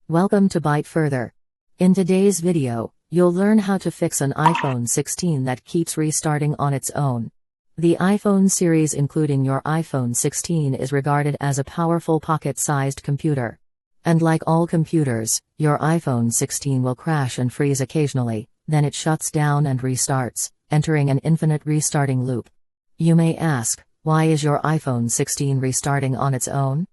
Welcome to Byte Further. In today's video, you'll learn how to fix an iPhone 16 that keeps restarting on its own. The iPhone series, including your iPhone 16, is regarded as a powerful pocket-sized computer. And like all computers, your iPhone 16 will crash and freeze occasionally, then it shuts down and restarts, entering an infinite restarting loop. You may ask, why is your iPhone 16 restarting on its own?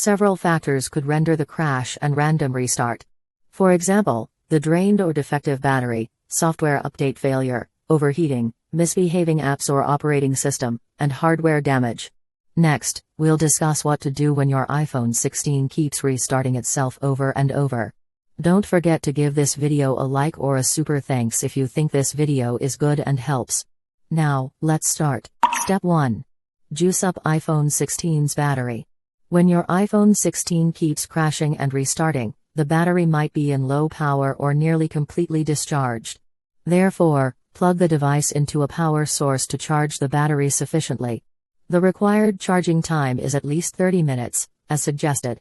Several factors could render the crash and random restart. For example, the drained or defective battery, software update failure, overheating, misbehaving apps or operating system, and hardware damage. Next, we'll discuss what to do when your iPhone 16 keeps restarting itself over and over. Don't forget to give this video a like or a super thanks if you think this video is good and helps. Now, let's start. Step 1. Juice up iPhone 16's battery. When your iPhone 16 keeps crashing and restarting, the battery might be in low power or nearly completely discharged. Therefore, plug the device into a power source to charge the battery sufficiently. The required charging time is at least 30 minutes, as suggested.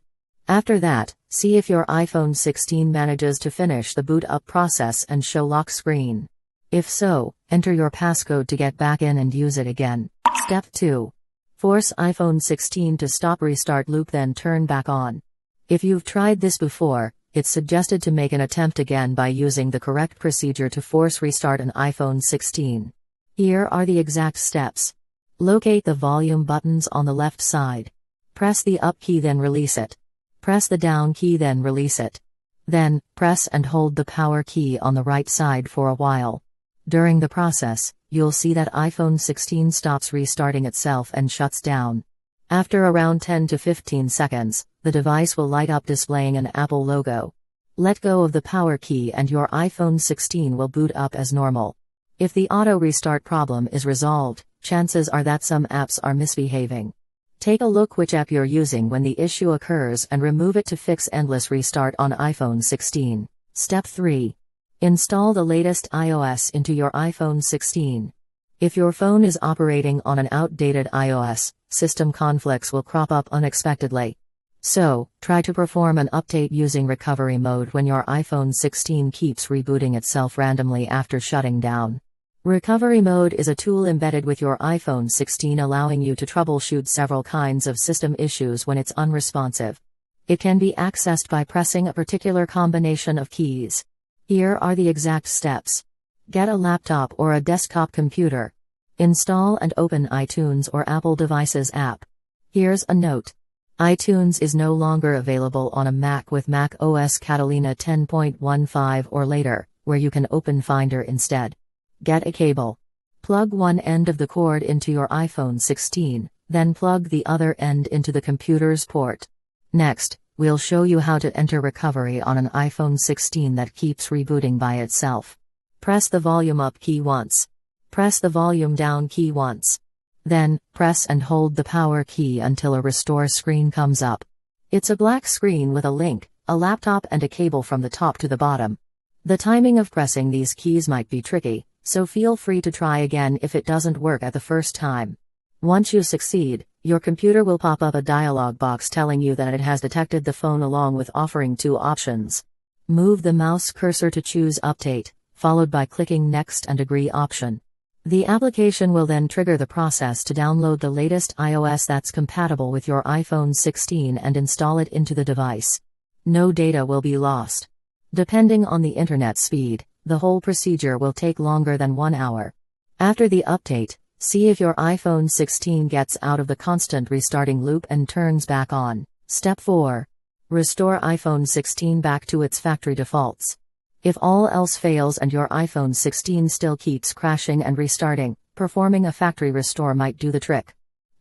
After that, see if your iPhone 16 manages to finish the boot up process and show lock screen. If so, enter your passcode to get back in and use it again. Step 2. Force iPhone 16 to stop restart loop, then turn back on. If you've tried this before, it's suggested to make an attempt again by using the correct procedure to force restart an iPhone 16. Here are the exact steps. Locate the volume buttons on the left side. Press the up key, then release it. Press the down key, then release it. Then, press and hold the power key on the right side for a while. During the process, you'll see that iPhone 16 stops restarting itself and shuts down. After around 10 to 15 seconds, the device will light up displaying an Apple logo. Let go of the power key and your iPhone 16 will boot up as normal. If the auto restart problem is resolved, chances are that some apps are misbehaving. Take a look which app you're using when the issue occurs and remove it to fix endless restart on iPhone 16. Step 3. Install the latest iOS into your iPhone 16. If your phone is operating on an outdated iOS, system conflicts will crop up unexpectedly. So, try to perform an update using recovery mode when your iPhone 16 keeps rebooting itself randomly after shutting down. Recovery mode is a tool embedded with your iPhone 16 allowing you to troubleshoot several kinds of system issues when it's unresponsive. It can be accessed by pressing a particular combination of keys. Here are the exact steps. Get a laptop or a desktop computer. Install and open iTunes or Apple Devices app. Here's a note. iTunes is no longer available on a Mac with Mac OS Catalina 10.15 or later, where you can open Finder instead. Get a cable. Plug one end of the cord into your iPhone 16, then plug the other end into the computer's port. Next, we'll show you how to enter recovery on an iPhone 16 that keeps rebooting by itself. Press the volume up key once. Press the volume down key once. Then, press and hold the power key until a restore screen comes up. It's a black screen with a link, a laptop and a cable from the top to the bottom. The timing of pressing these keys might be tricky, so feel free to try again if it doesn't work at the first time. Once you succeed, your computer will pop up a dialog box telling you that it has detected the phone along with offering two options. Move the mouse cursor to choose Update, followed by clicking Next and Agree option. The application will then trigger the process to download the latest iOS that's compatible with your iPhone 16 and install it into the device. No data will be lost. Depending on the internet speed, the whole procedure will take longer than 1 hour. After the update, see if your iPhone 16 gets out of the constant restarting loop and turns back on. Step 4. Restore iPhone 16 back to its factory defaults. If all else fails and your iPhone 16 still keeps crashing and restarting, performing a factory restore might do the trick.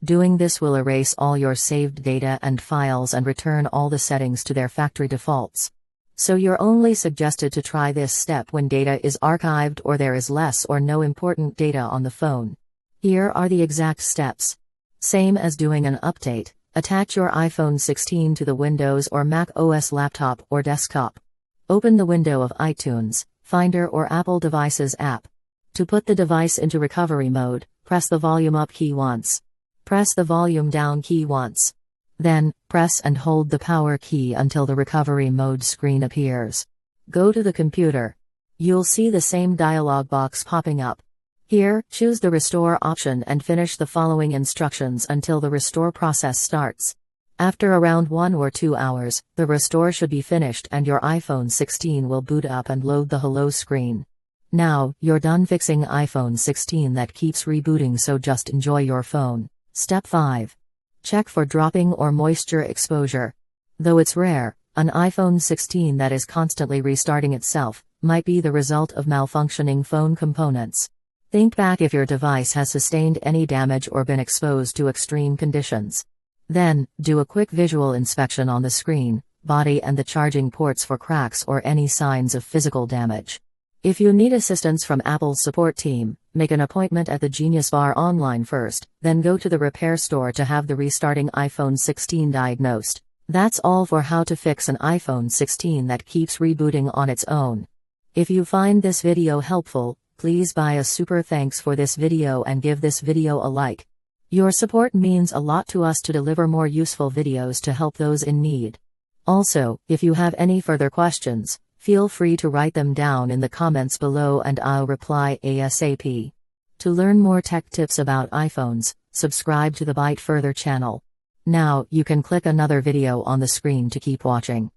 Doing this will erase all your saved data and files and return all the settings to their factory defaults. So you're only suggested to try this step when data is archived or there is less or no important data on the phone. Here are the exact steps. Same as doing an update, attach your iPhone 16 to the Windows or Mac OS laptop or desktop. Open the window of iTunes, Finder or Apple Devices app. To put the device into recovery mode, press the volume up key once. Press the volume down key once. Then, press and hold the power key until the recovery mode screen appears. Go to the computer. You'll see the same dialog box popping up. Here, choose the restore option and finish the following instructions until the restore process starts. After around 1 or 2 hours, the restore should be finished and your iPhone 16 will boot up and load the hello screen. Now, you're done fixing iPhone 16 that keeps rebooting, so just enjoy your phone. Step 5. Check for dropping or moisture exposure. Though it's rare, an iPhone 16 that is constantly restarting itself might be the result of malfunctioning phone components. Think back if your device has sustained any damage or been exposed to extreme conditions. Then, do a quick visual inspection on the screen, body and the charging ports for cracks or any signs of physical damage. If you need assistance from Apple's support team, make an appointment at the Genius Bar online first, then go to the repair store to have the restarting iPhone 16 diagnosed. That's all for how to fix an iPhone 16 that keeps rebooting on its own. If you find this video helpful, please buy a super thanks for this video and give this video a like. Your support means a lot to us to deliver more useful videos to help those in need. Also, if you have any further questions, feel free to write them down in the comments below and I'll reply ASAP. To learn more tech tips about iPhones, subscribe to the Byte Further channel. Now, you can click another video on the screen to keep watching.